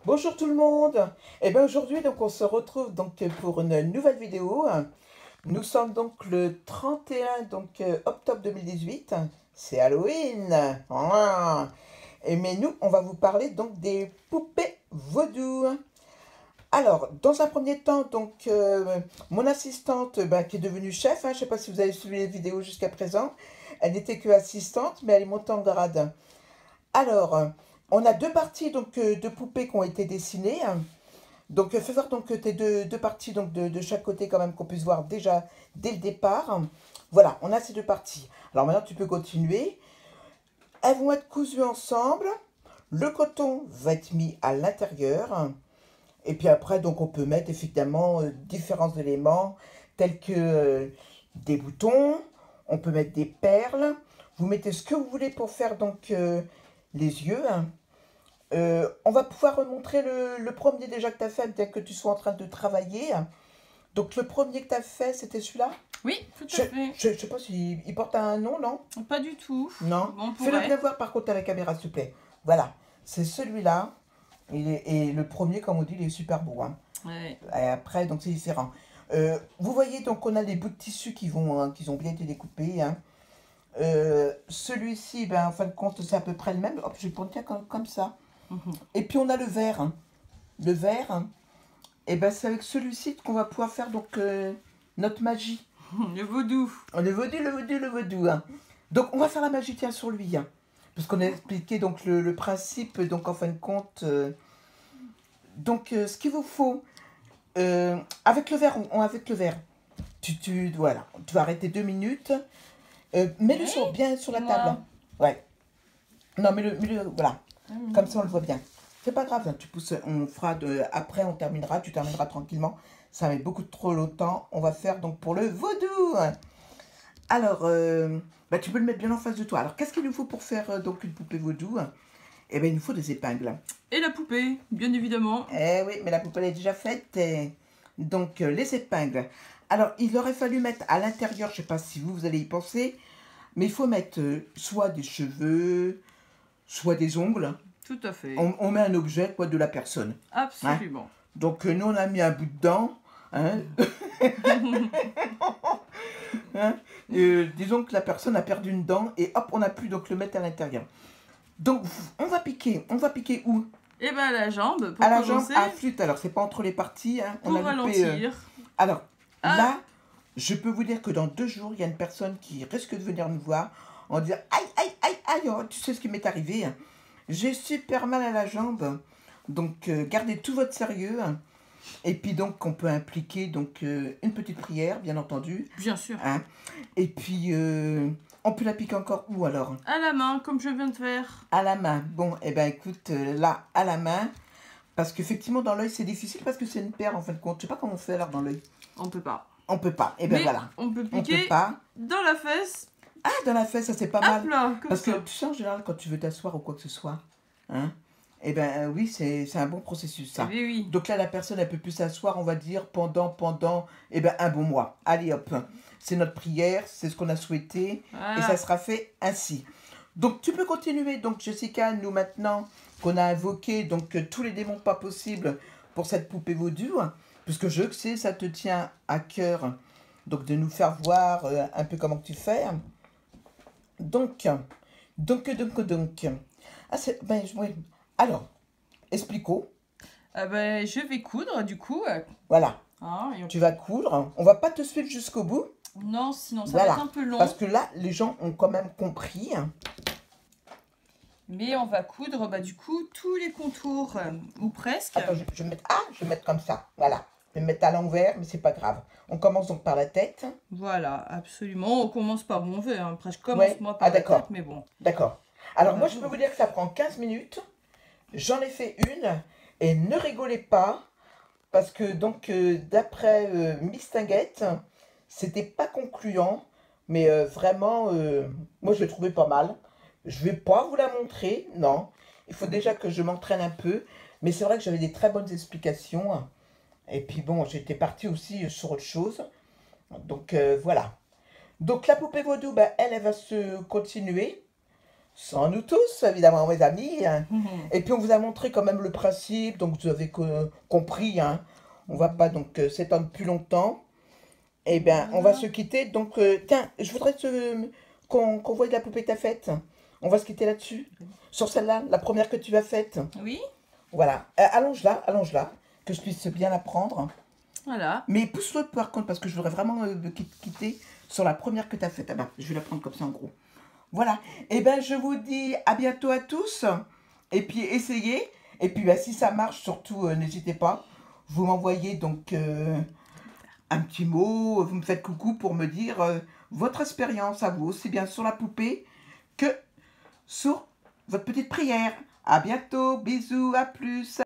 Bonjour tout le monde. Et bien aujourd'hui donc on se retrouve donc pour une nouvelle vidéo. Nous sommes donc le 31 octobre 2018. C'est Halloween. Et mais nous on va vous parler donc des poupées vaudou. Alors dans un premier temps mon assistante qui est devenue chef. Je ne sais pas si vous avez suivi les vidéos jusqu'à présent. Elle n'était que assistante mais elle est montée en grade. Alors, on a deux parties de poupées qui ont été dessinées. Donc, fais voir tes deux parties de chaque côté quand même qu'on puisse voir déjà dès le départ. Voilà, on a ces deux parties. Alors maintenant, tu peux continuer. Elles vont être cousues ensemble. Le coton va être mis à l'intérieur. Et puis après, donc on peut mettre effectivement différents éléments tels que des boutons. On peut mettre des perles. Vous mettez ce que vous voulez pour faire les yeux. On va pouvoir remontrer le premier déjà que tu as fait, bien que tu sois en train de travailler. Donc le premier que tu as fait, c'était celui-là? Oui, tout à fait. Je sais pas s'il porte un nom, non? Pas du tout. Non. Bon, Fais-le bien voir par contre à la caméra, s'il te plaît. Voilà, c'est celui-là. Et le premier, comme on dit, il est super beau. Hein. Ouais. Et après, donc c'est différent. Vous voyez, donc on a des bouts de tissu qui ont bien été découpés. Hein. Celui-ci, en fin de compte, c'est à peu près le même. Hop, je vais prendre comme ça. Et puis on a le vert. Hein. Le vert, et c'est avec celui-ci qu'on va pouvoir faire notre magie. Le vaudou. Le vaudou. Hein. Donc on va faire la magie tiens sur lui. Hein. Parce qu'on a expliqué donc le principe, donc en fin de compte. Ce qu'il vous faut, avec le verre, voilà, tu vas arrêter 2 minutes. Mets-le bien sur la table. Ouais. Non, voilà. Comme ça, on le voit bien. C'est pas grave, hein, tu pousses, on fera après, tu termineras tranquillement. Ça met beaucoup trop longtemps. On va faire donc pour le vaudou. Alors, tu peux le mettre bien en face de toi. Alors, qu'est-ce qu'il nous faut pour faire donc une poupée vaudou? Eh bien, il nous faut des épingles. Et la poupée, bien évidemment. Eh oui, mais la poupée elle est déjà faite. Donc, les épingles. Alors, il aurait fallu mettre à l'intérieur, je ne sais pas si vous allez y penser, mais il faut mettre soit des cheveux, soit des ongles. Tout à fait. On met un objet de la personne. Absolument. Hein. Donc, nous, on a mis un bout de dent. Hein. Hein. Disons que la personne a perdu une dent et hop, on a pu donc le mettre à l'intérieur. Donc, on va piquer où? Et à la jambe, pour à la commencer. jambe, à flûte. Alors, c'est pas entre les parties. Hein. Pour ralentir. Alors, là, je peux vous dire que dans 2 jours, il y a une personne qui risque de venir nous voir en disant « Aïe, aïe, aïe, aïe, oh, tu sais ce qui m'est arrivé. J'ai super mal à la jambe. Donc, gardez tout votre sérieux. Et puis, donc, on peut impliquer une petite prière, bien entendu. Bien sûr. Hein. Et puis... on peut la piquer encore où alors? À la main, comme je viens de faire. À la main. Bon, écoute, là, à la main. Parce qu'effectivement, dans l'œil, c'est difficile parce que c'est une paire en fin de compte. Je sais pas comment on fait alors dans l'œil. On peut pas. On peut pas. Mais voilà. On peut piquer dans la fesse. Ah, dans la fesse, ça c'est pas mal. Là, parce que tu sais, en général, quand tu veux t'asseoir ou quoi que ce soit, hein, oui, c'est un bon processus ça. Oui. Donc là, la personne, elle peut plus s'asseoir, on va dire, pendant un bon mois. Allez hop. C'est notre prière, c'est ce qu'on a souhaité et ça sera fait ainsi. Donc tu peux continuer, donc Jessica, nous maintenant qu'on a invoqué tous les démons pas possibles pour cette poupée vaudou, puisque je sais ça te tient à cœur donc de nous faire voir un peu comment tu fais. Donc. Alors, expliquons. Je vais coudre du coup. Voilà. Tu vas coudre. On va pas te suivre jusqu'au bout. Non, sinon ça va être un peu long. Parce que là, les gens ont quand même compris. Mais on va coudre, du coup, tous les contours, ou presque. Attends, je vais mettre comme ça. Voilà. Je vais mettre à l'envers, mais c'est pas grave. On commence donc par la tête. Voilà, absolument. On commence par où on veut. Hein. Après, je commence moi par la tête, mais bon. D'accord. Alors, moi, je peux vous dire que ça prend 15 minutes. J'en ai fait une. Et ne rigolez pas. Parce que, d'après Miss Tinguette, c'était pas concluant, mais vraiment, moi je l'ai trouvé pas mal. Je vais pas vous la montrer, non. Il faut déjà que je m'entraîne un peu, mais c'est vrai que j'avais des très bonnes explications. Et puis bon, j'étais partie aussi sur autre chose. Donc voilà. Donc la poupée vaudou, elle va se continuer. sans nous tous, évidemment, mes amis. Et puis, on vous a montré quand même le principe, donc vous avez compris, hein. On va pas donc s'étendre plus longtemps. Eh bien, on va se quitter. Donc, tiens, je voudrais qu'on voie de la poupée que tu as faite. On va se quitter là-dessus. Sur celle-là, la première que tu as faite. Oui. Voilà. Allonge-la, que je puisse bien la prendre. Voilà. Mais pousse-le par contre, parce que je voudrais vraiment quitter sur la première que tu as faite. Ah ben, je vais la prendre comme ça en gros. Voilà. Et ben, je vous dis à bientôt à tous. Et puis, essayez. Et puis, si ça marche, surtout, n'hésitez pas. Vous m'envoyez donc un petit mot. Vous me faites coucou pour me dire votre expérience à vous, aussi bien sur la poupée que sur votre petite prière. À bientôt. Bisous. À plus.